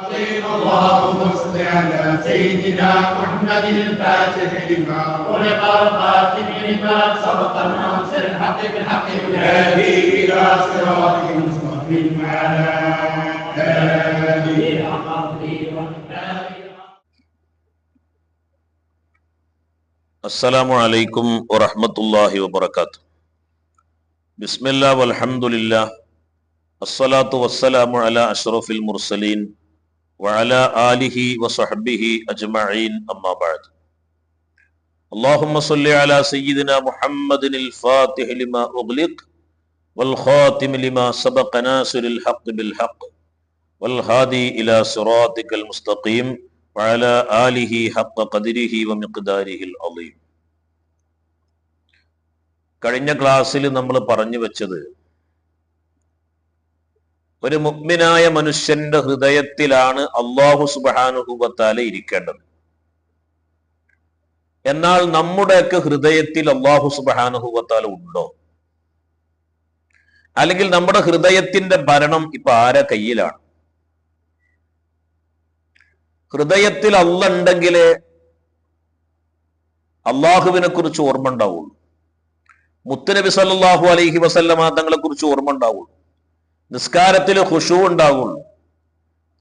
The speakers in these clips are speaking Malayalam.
اللهم صل على سيدنا محمد الفاتح لما ولق الخاتم لما سبق الناصر الحق بالحق والهادي الى صراطك المستقيم وعلى اله السلام عليكم ورحمة الله وبركاته. بسم الله والحمد لله الصلاة والسلام على أشرف المرسلين وعلى آله وصحبه أجمعين أما بعد. اللهم صل على سيدنا محمد الفاتح لما أغلق والخاتم لما سبق ناصر الحق بالحق والهادي إلى صراطك المستقيم وعلى آله حق قدره ومقداره العظيم. കഴിഞ്ഞ ക്ലാസ്സിൽ നമ്മൾ പറഞ്ഞു വെച്ചത് ഒരു മുഅ്മിനായ മനുഷ്യന്റെ ഹൃദയത്തിലാണ് അല്ലാഹു സുബ്ഹാനഹു വ തആല ഇരിക്കേണ്ടത്. എന്നാൽ നമ്മുടെയൊക്കെ ഹൃദയത്തിൽ അല്ലാഹു സുബ്ഹാനഹു വ തആല ഉണ്ടോ? അല്ലെങ്കിൽ നമ്മുടെ ഹൃദയത്തിന്റെ ഭരണം ഇപ്പൊ ആരെ കയ്യിലാണ്? ഹൃദയത്തിൽ അല്ലാഹ് ഉണ്ടെങ്കിലേ അള്ളാഹുവിനെ കുറിച്ച് ഓർമ്മ ഉണ്ടാവുള്ളൂ. മുത്തുനബി സല്ലല്ലാഹു അലൈഹി വസല്ലമ തങ്ങളെ കുറിച്ച് ഓർമ്മ ഉണ്ടാവുള്ളൂ. നിസ്കാരത്തിൽ ഖുശൂ ഉണ്ടാവുള്ളൂ.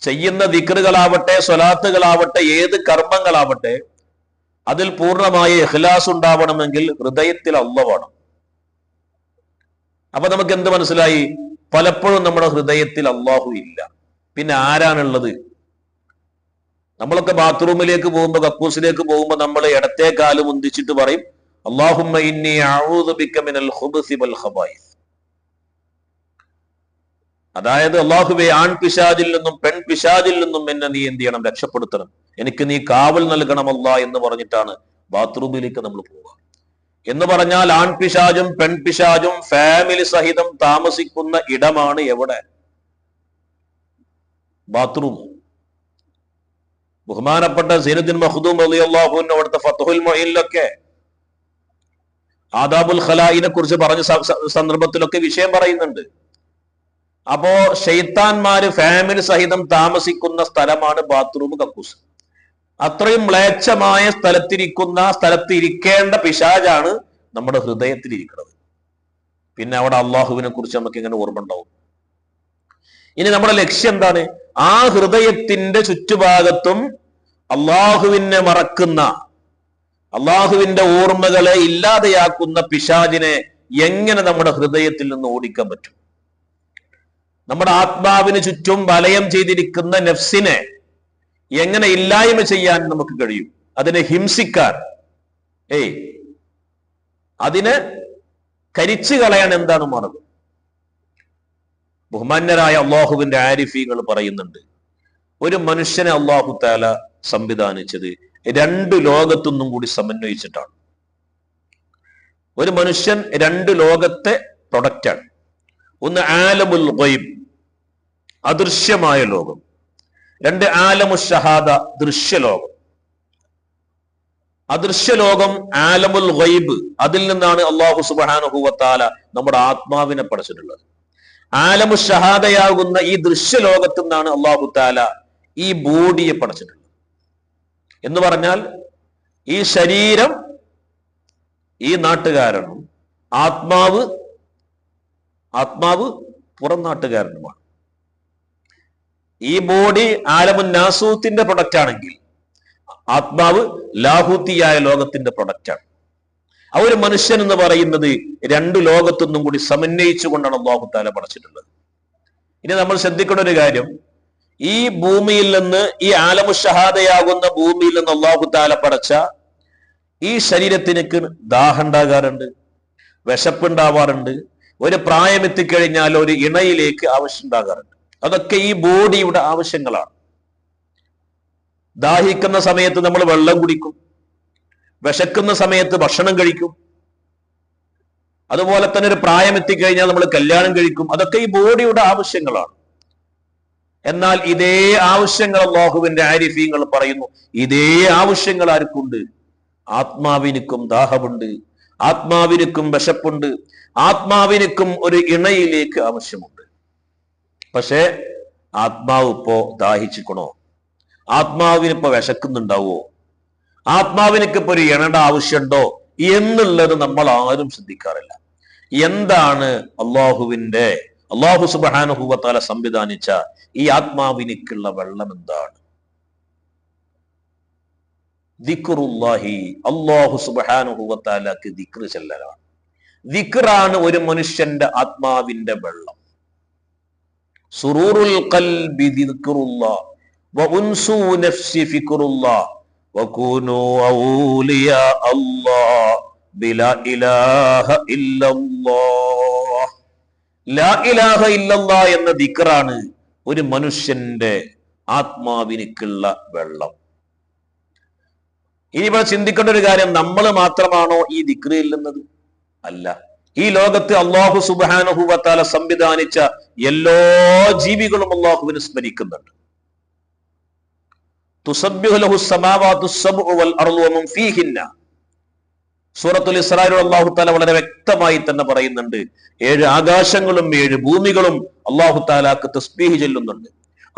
ചെയ്യുന്ന ദിക്റുകളാവട്ടെ, സ്വലാത്തുകളാവട്ടെ, ഏത് കർമ്മങ്ങളാവട്ടെ, അതിൽ പൂർണ്ണമായ ഇഖ്ലാസ് ഉണ്ടാവണമെങ്കിൽ ഹൃദയത്തിൽ അല്ലാഹ് വേണം. അപ്പൊ നമുക്ക് എന്ത് മനസ്സിലായി? പലപ്പോഴും നമ്മുടെ ഹൃദയത്തിൽ അല്ലാഹു ഇല്ല. പിന്നെ ആരാണുള്ളത്? നമ്മളൊക്കെ ബാത്റൂമിലേക്ക് പോകുമ്പോ, കക്കൂസിലേക്ക് പോകുമ്പോ നമ്മൾ ഇടത്തെ കാല് മുന്തിച്ചിട്ട് പറയും അല്ലാഹുമ്മ ഇന്നി അഊദു ബിക മിനൽ ഖുബുസി വൽ ഖബായിസ്. അതായത് അല്ലാഹുവേ, ആൺ പിശാചിൽ നിന്നും പെൺ പിശാചിൽ നിന്നും എന്നെ നീ എന്ത് ചെയ്യണം? രക്ഷപ്പെടുത്തണം. എനിക്ക് നീ കാവൽ നൽകണം അല്ലാഹ് എന്ന് പറഞ്ഞിട്ടാണ് ബാത്റൂമിലേക്ക് നമ്മൾ പോവുക. എന്ന് പറഞ്ഞാൽ ആൺ പിശാചും പെൺ പിശാചും ഫാമിലി സഹിതം താമസിക്കുന്ന ഇടമാണ് എവിടെ? ബാത്റൂം. ബഹുമാനപ്പെട്ട സൈനുദ്ദീൻ മഖ്ദൂം റളിയല്ലാഹു അൻഹു അവിടുത്തെ ഫത്ഹുൽ മുഈനിലൊക്കെ ആദാബുൽ ഖലായിനെ കുറിച്ച് പറഞ്ഞ സന്ദർഭത്തിലൊക്കെ വിഷയം പറയുന്നുണ്ട്. അപ്പോ ശൈത്താന്മാര് ഫാമിലി സഹിതം താമസിക്കുന്ന സ്ഥലമാണ് ബാത്റൂം, കക്കൂസ്. അത്രയും മ്ലേച്ഛമായ സ്ഥലത്തിരിക്കേണ്ട പിശാചാണ് നമ്മുടെ ഹൃദയത്തിൽ ഇരിക്കുന്നത്. പിന്നെ അവിടെ അള്ളാഹുവിനെ കുറിച്ച് നമുക്ക് എങ്ങനെ ഓർമ്മ ഉണ്ടാവും? ഇനി നമ്മുടെ ലക്ഷ്യം എന്താണ്? ആ ഹൃദയത്തിന്റെ ചുറ്റുഭാഗത്തും അള്ളാഹുവിനെ മറക്കുന്ന, അള്ളാഹുവിന്റെ ഓർമ്മകളെ ഇല്ലാതെയാക്കുന്ന പിശാചിനെ എങ്ങനെ നമ്മുടെ ഹൃദയത്തിൽ നിന്ന് ഓടിക്കാൻ പറ്റും? നമ്മുടെ ആത്മാവിന് ചുറ്റും വലയം ചെയ്തിരിക്കുന്ന നഫ്സിനെ എങ്ങനെ ഇല്ലായ്മ ചെയ്യാൻ നമുക്ക് കഴിയും? അതിനെ ഹിംസിക്കാൻ, അതിനെ കരിച്ചു കളയാൻ എന്താണ് മാർഗം? ബഹുമാന്യരായ അള്ളാഹുവിന്റെ ആരിഫീങ്ങൾ പറയുന്നുണ്ട്, ഒരു മനുഷ്യനെ അള്ളാഹു തആല സംവിധാനിച്ചത് രണ്ട് ലോകത്തുനിന്നും കൂടി സമന്വയിച്ചിട്ടാണ്. ഒരു മനുഷ്യൻ രണ്ട് ലോകത്തെ പ്രൊഡക്റ്റാണ്. ഒന്ന് ആലമുൽ ഗൈബ്, അദൃശ്യമായ ലോകം. രണ്ട് ആലമു ഷഹാദ, ദൃശ്യലോകം. അദൃശ്യലോകം ആലമുൽ ഗൈബ്, അതിൽ നിന്നാണ് അല്ലാഹു സുബ്ഹാനഹു വ തആല നമ്മുടെ ആത്മാവിനെ പടച്ചിട്ടുള്ളത്. ആലമു ഷഹാദയാകുന്ന ഈ ദൃശ്യലോകത്തു നിന്നാണ് അല്ലാഹു തആല ഈ ബോഡിയെ പടച്ചിട്ടുള്ളത്. എന്ന് പറഞ്ഞാൽ ഈ ശരീരം ഈ നാട്ടുകാരനും ആത്മാവ് പുറം നാട്ടുകാരനുമാണ്. ഈ ബോഡി ആലമുൻ നാസൂത്തിന്റെ പ്രൊഡക്റ്റ് ആണെങ്കിൽ ആത്മാവ് ലാഹൂത്തിയായ ലോകത്തിന്റെ പ്രൊഡക്റ്റാണ്. ആ ഒരു മനുഷ്യൻ എന്ന് പറയുന്നത് രണ്ട് ലോകത്തൊന്നും കൂടി സമന്വയിച്ചുകൊണ്ടാണ് അല്ലാഹു തആല പടച്ചിട്ടുള്ളത്. ഇനി നമ്മൾ ശ്രദ്ധിക്കേണ്ട ഒരു കാര്യം, ഈ ഭൂമിയിൽ നിന്ന്, ഈ ആലമു ഷഹാദയാകുന്ന ഭൂമിയിൽ നിന്ന് അല്ലാഹു തആല പടച്ച ഈ ശരീരത്തിനക്ക് ദാഹം ഉണ്ടാകാറുണ്ട്, വിശപ്പുണ്ടാവാറുണ്ട്, ഒരു പ്രായം എത്തിക്കഴിഞ്ഞാൽ ഒരു ഇണയിലേക്ക് ആവശ്യം ഉണ്ടാകാറുണ്ട്. അതൊക്കെ ഈ ബോഡിയുടെ ആവശ്യങ്ങളാണ്. ദാഹിക്കുന്ന സമയത്ത് നമ്മൾ വെള്ളം കുടിക്കും, വിശക്കുന്ന സമയത്ത് ഭക്ഷണം കഴിക്കും. അതുപോലെ തന്നെ ഒരു പ്രായം എത്തിക്കഴിഞ്ഞാൽ നമ്മൾ കല്യാണം കഴിക്കും. അതൊക്കെ ഈ ബോഡിയുടെ ആവശ്യങ്ങളാണ്. എന്നാൽ ഇതേ ആവശ്യങ്ങൾ അല്ലാഹുവിന്റെ ആരിഫീങ്ങൾ പറയുന്നു, ഇതേ ആവശ്യങ്ങൾ ആർക്കുണ്ട്? ആത്മാവിനുക്കും ദാഹമുണ്ട്, ആത്മാവിനുക്കും വിശപ്പുണ്ട്, ആത്മാവിനുക്കും ഒരു ഇണയിലേക്ക് ആവശ്യമുണ്ട്. പക്ഷേ ആത്മാവ് ഇപ്പോ ദാഹിച്ചിക്കണോ? ആത്മാവിനിപ്പോ വിശക്കുന്നുണ്ടാവോ? ആത്മാവിനൊക്കെ ഇപ്പൊ ഒരു എണ്ണ ആവശ്യമുണ്ടോ എന്നുള്ളത് നമ്മൾ ആരും ശ്രദ്ധിക്കാറില്ല. എന്താണ് അള്ളാഹു സുബ്ഹാനഹു വ തആല സംവിധാനിച്ച ഈ ആത്മാവിനിക്കുള്ള വെള്ളം എന്താണ്? ദിക്റുല്ലാഹി, അല്ലാഹു സുബ്ഹാനഹു വ തആലക്ക് ദിക്ർ ചെല്ലലാണ്. ദിക്റാണ് ഒരു മനുഷ്യന്റെ ആത്മാവിന്റെ വെള്ളം. സുറൂറുൽ ഖൽബി ദിക്റുല്ലാഹ് വ ഉൻസു നഫ്സി ഫിക്റുല്ലാഹ് വകൂനു ഔലിയാ അല്ലാഹ് ബിലാ ഇലാഹ ഇല്ലല്ലാഹ്. ലാ ഇലാഹ ഇല്ലല്ലാഹ് എന്ന ദിക്റാണ് ഒരു മനുഷ്യന്റെ ആത്മാവിനിക്കുള്ള വെള്ളം. ഇനി ഇവിടെ ചിന്തിക്കേണ്ട ഒരു കാര്യം, നമ്മൾ മാത്രമാണോ ഈ ദിക്റ് ചെല്ലുന്നത്? അല്ല. ഈ ലോകത്ത് അല്ലാഹു സുബ്ഹാനഹു വ തആല സംവിധാനിച്ച എല്ലാ ജീവികളും അല്ലാഹുവിനെ സ്മരിക്കുന്നുണ്ട്. തുസബ്ബിഹു ലഹു സ്സമാവാതു സ്സബ്ഉ വൽ അർളു വമൻ ഫീഹിന്ന. സൂറത്തുൽ ഇസ്രായിൽ അല്ലാഹു തആല വളരെ വ്യക്തമായി തന്നെ പറയുന്നുണ്ട്, 7 ആകാശങ്ങളും 7 ഭൂമികളും അല്ലാഹു തആലാക്ക് തസ്ബീഹ് ചൊല്ലുന്നുണ്ട്.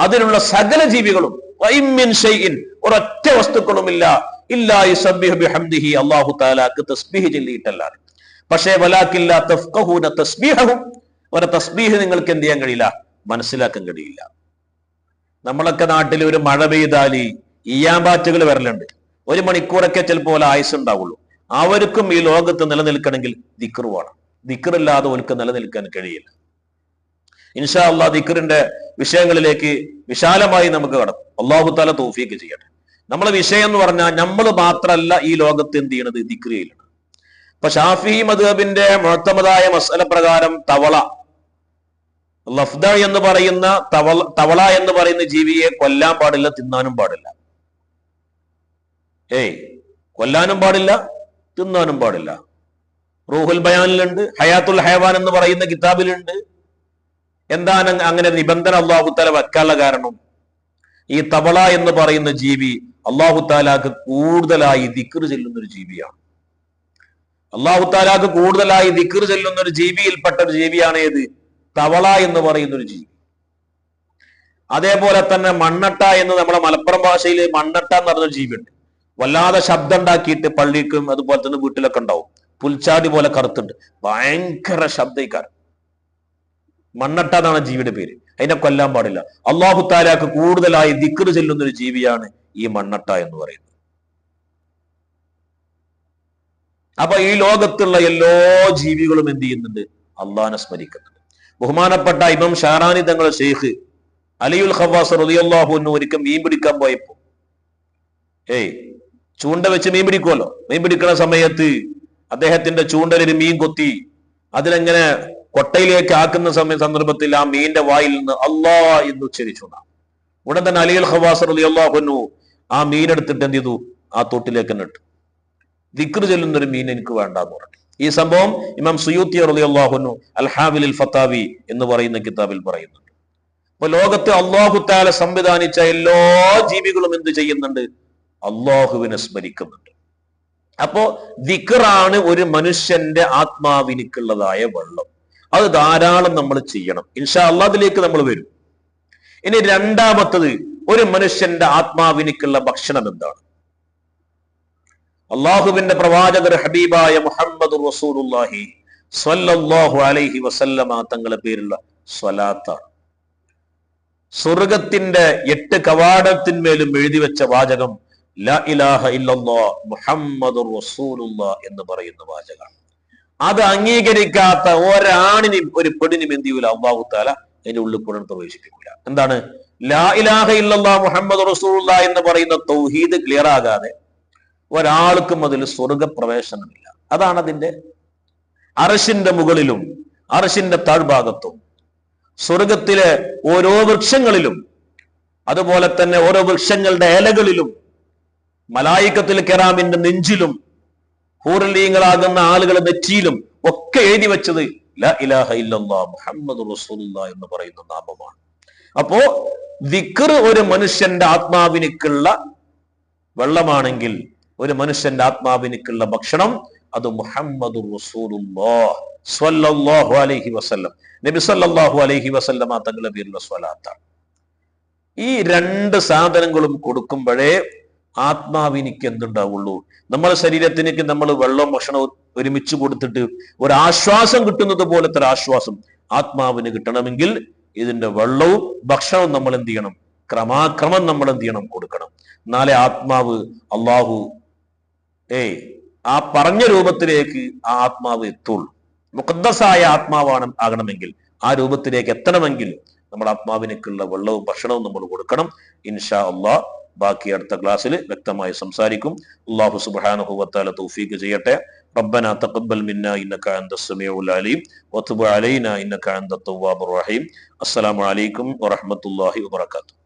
അതിലുള്ള സകല ജീവികളും വഇമ്മിൻ ഷൈഇൻ, ഒരൊറ്റ വസ്തുക്കളുമില്ല ഇല്ലാ യുസബ്ബിഹു ബിഹംദിഹി, അല്ലാഹു തആലാക്ക് തസ്ബീഹ് ചൊല്ലിയിട്ടല്ലാതെ. പക്ഷേ വലാകില്ല തഫ്ഖഹൂന തസ്ബീഹഹും, ഒരു തസ്ബീഹ് നിങ്ങൾക്ക് എന്ത് ചെയ്യാൻ കഴിയില്ല? മനസ്സിലാക്കാൻ കഴിയില്ല. നമ്മളൊക്കെ നാട്ടിൽ ഒരു മഴ പെയ്താൽ ഈയാമ്പാറ്റുകൾ വരലുണ്ട്. 1 മണിക്കൂറൊക്കെ ചിലപ്പോൾ ആയുസ് ഉണ്ടാവുള്ളൂ. അവർക്കും ഈ ലോകത്ത് നിലനിൽക്കണമെങ്കിൽ ദിക്ർ വേണം. ദിക്റില്ലാതെ അവർക്ക് നിലനിൽക്കാൻ കഴിയില്ല. ഇൻഷാ അല്ലാഹ് ദിക്റിന്റെ വിഷയങ്ങളിലേക്ക് വിശാലമായി നമുക്ക് കടക്കും. അല്ലാഹു തആല തൗഫീഖ് ചെയ്യട്ടെ. നമ്മളെ വിഷയം എന്ന് പറഞ്ഞാൽ നമ്മൾ മാത്രമല്ല ഈ ലോകത്ത് എന്ത് ചെയ്യണത്? ദിക്ർ ചെയ്യണം. ഇപ്പൊ ഷാഫിഈ മദ്ഹബിന്റെ മുഅ്തമദായ മസ്അല പ്രകാരം തവള, ലഫ്ദ എന്ന് പറയുന്ന തവള എന്ന് പറയുന്ന ജീവിയെ കൊല്ലാൻ പാടില്ല, തിന്നാനും പാടില്ല. കൊല്ലാനും പാടില്ല, തിന്നാനും പാടില്ല. റൂഹുൽ ബയാനിലുണ്ട്, ഹയാത്തുൽ ഹയവാൻ എന്ന് പറയുന്ന കിതാബിലുണ്ട്. എന്താണ് അങ്ങനെ നിബന്ധന അല്ലാഹു തആല വെക്കാനുള്ള കാരണം? ഈ തവള എന്ന് പറയുന്ന ജീവി അല്ലാഹു തആലാക്ക് കൂടുതലായി ദിക്ർ ചെല്ലുന്ന ഒരു ജീവിയാണ്. അല്ലാഹു തആലാക്ക് കൂടുതലായി ദിക്ർ ചെല്ലുന്ന ഒരു ജീവിയിൽപ്പെട്ട ഒരു ജീവിയാണ് ഏത്? തവള എന്ന് പറയുന്ന ഒരു ജീവി. അതേപോലെ തന്നെ മണ്ണട്ട എന്ന് നമ്മുടെ മലപ്പുറം ഭാഷയിൽ മണ്ണട്ട എന്ന് പറഞ്ഞൊരു ജീവിയുണ്ട്. വല്ലാതെ ശബ്ദം ഉണ്ടാക്കിയിട്ട് പള്ളിക്കും അതുപോലെ തന്നെ വീട്ടിലൊക്കെ ഉണ്ടാവും. പുൽച്ചാടി പോലെ കറുത്തുണ്ട്, ഭയങ്കര ശബ്ദക്കാരൻ. മണ്ണട്ട എന്നാണ് ജീവിയുടെ പേര്. അതിനെ കൊല്ലാൻ പാടില്ല. അല്ലാഹു തആലാക്ക് കൂടുതലായി ദിക്ർ ചെല്ലുന്ന ഒരു ജീവിയാണ് ഈ മണ്ണട്ട എന്ന് പറയുന്നത്. അപ്പൊ ഈ ലോകത്തുള്ള എല്ലാ ജീവികളും എന്ത് ചെയ്യുന്നുണ്ട്? അള്ളാഹിനെ സ്മരിക്കുന്നുണ്ട്. ബഹുമാനപ്പെട്ട ഇമാം ഷാറാനി തങ്ങളുടെ ഷെയ്ഖ് അലിയുൽ ഖവാസ് റളിയല്ലാഹു അൻഹു ഒരിക്കൽ മീൻ പിടിക്കാൻ പോയപ്പോ ചൂണ്ട വെച്ച് മീൻ പിടിക്കുമല്ലോ. മീൻ പിടിക്കുന്ന സമയത്ത് അദ്ദേഹത്തിന്റെ ചൂണ്ടലൊരു മീൻ കൊത്തി അതിലെങ്ങനെ കൊട്ടയിലേക്ക് ആക്കുന്ന സന്ദർഭത്തിൽ ആ മീനിന്റെ വായിൽ നിന്ന് അല്ലാ എന്ന് ഉച്ചരിച്ചു. ഉടൻ തന്നെ അലിയുൽ ഖവാസ് റളിയല്ലാഹു അൻഹു ആ മീൻ എടുത്തിട്ട് എന്ത് ചെയ്തു? ആ തൊട്ടിലേക്ക് ഇട്ടു. ദിക്ർ ചെല്ലുന്നൊരു മീൻ എനിക്ക് വേണ്ടാന്ന് പറഞ്ഞു. ഈ സംഭവം ഇമാം സുയൂത്തി റളിയല്ലാഹു അൻഹു അൽ ഹാവിലുൽ ഫതാവി എന്ന് പറയുന്ന കിതാബിൽ പറയുന്നുണ്ട്. അപ്പൊ ലോകത്തെ അല്ലാഹു തആല സംവിധാനിച്ച എല്ലാ ജീവികളും എന്ത് ചെയ്യുന്നുണ്ട്? അല്ലാഹുവിനെ സ്മരിക്കുന്നുണ്ട്. അപ്പോ ദിക്റാണ് ഒരു മനുഷ്യന്റെ ആത്മാവിനിക്കുള്ളതായ വെള്ളം. അത് ധാരാളം നമ്മൾ ചെയ്യണം. ഇൻഷാ അല്ലാഹ് അതിലേക്ക് നമ്മൾ വരും. ഇനി രണ്ടാമത്തത്, ഒരു മനുഷ്യന്റെ ആത്മാവിനിക്കുള്ള ഭക്ഷണം എന്താണ്? അള്ളാഹുവിന്റെ പ്രവാചകർ ഹബീബായ മുഹമ്മദ് റസൂലുള്ളാഹി സ്വല്ലല്ലാഹു അലൈഹി വസല്ലമ തങ്ങളുടെ പേരുള്ള സ്വലാത്താണ്. സ്വർഗത്തിന്റെ 8 കവാടത്തിന്മേലും എഴുതി വെച്ച വാചകം ലാ ഇലാഹ ഇല്ലല്ലാഹ് മുഹമ്മദുർ റസൂലുള്ളാഹ് എന്ന് പറയുന്ന വാചകമാണ്. അത് അംഗീകരിക്കാത്ത ഒരാണിനും ഒരു പെണ്ണിനും എന്ത് ചെയ്യൂല? അല്ലാഹു തആല അതിന്റെ ഉള്ളിൽ കൂടെ പ്രവേശിപ്പിക്കൂല. എന്താണ് ലാ ഇലാഹ ഇല്ലല്ലാഹ് മുഹമ്മദുർ റസൂലുള്ളാഹ് എന്ന് പറയുന്ന തൗഹീദ് ക്ലിയർ ആകാതെ ഒരാൾക്കും അതിൽ സ്വർഗപ്രവേശനമില്ല. അതാണ് അതിന്റെ. അർശിന്റെ മുകളിലും അർശിന്റെ താഴ്ഭാഗത്തും സ്വർഗത്തിലെ ഓരോ വൃക്ഷങ്ങളിലും അതുപോലെ തന്നെ ഓരോ വൃക്ഷങ്ങളുടെ ഇലകളിലും മലായികത്തുൽ കിറാമിന്റെ നെഞ്ചിലും ഹൂറലീങ്ങളാകുന്ന ആളുകളുടെ നെറ്റിയിലും ഒക്കെ എഴുതി വെച്ചത് ലാ ഇലാഹ ഇല്ലല്ലാഹ് മുഹമ്മദുർ റസൂലുള്ളാഹ് എന്ന് പറയുന്ന നാമമാണ്. അപ്പോ ദിക്ർ ഒരു മനുഷ്യന്റെ ആത്മാവിനിക്കുള്ള വെള്ളമാണെങ്കിൽ ഒരു മനുഷ്യന്റെ ആത്മാവിനിക്കുള്ള ഭക്ഷണം അത് മുഹമ്മദുർ റസൂലുള്ളാഹ് സ്വല്ലല്ലാഹു അലൈഹി വസല്ലം, നബി സല്ലല്ലാഹു അലൈഹി വസല്ലമ തങ്ങളുടെ പേരുള്ള സ്വലാത്താണ്. ഈ രണ്ട് സാധനങ്ങളും കൊടുക്കുമ്പോഴേ ആത്മാവിനിക്ക് എന്തുണ്ടാവുള്ളൂ. നമ്മളെ ശരീരത്തിനേക്ക് നമ്മൾ വെള്ളവും ഭക്ഷണവും ഒരുമിച്ച് കൊടുത്തിട്ട് ഒരാശ്വാസം കിട്ടുന്നത് പോലത്തെ ഒരു ആശ്വാസം ആത്മാവിന് കിട്ടണമെങ്കിൽ ഇതിന്റെ വെള്ളവും ഭക്ഷണവും നമ്മൾ എന്ത് ചെയ്യണം? ക്രമാക്രമം നമ്മൾ എന്ത് ചെയ്യണം? കൊടുക്കണം. എന്നാലേ ആത്മാവ് അള്ളാഹു ആ പറഞ്ഞ രൂപത്തിലേക്ക് ആ ആത്മാവ് എത്തുള്ളൂ. മുഖദ്ദസായ ആത്മാവാണ് ആകണമെങ്കിൽ, ആ രൂപത്തിലേക്ക് എത്തണമെങ്കിൽ നമ്മുടെ ആത്മാവിനേക്കുള്ള വെള്ളവും ഭക്ഷണവും നമ്മൾ കൊടുക്കണം. ഇൻഷാ അള്ളാഹ് ബാക്കി അടുത്ത ക്ലാസ്സിൽ വ്യക്തമായി സംസാരിക്കും. അല്ലാഹു സുബ്ഹാനഹു വ തആല തൗഫീഖ് ചെയ്യട്ടെ. റബ്ബനാ തഖബ്ബൽ മിന്നാ ഇന്നക അൻതസ് സമീഉൽ അലീം വതുബ് അലൈനാ ഇന്നക അൻതത് തവ്വാബുർ റഹീം. അസ്സലാമു അലൈക്കും വറഹ്മത്തുള്ളാഹി വബറകാതുഹു.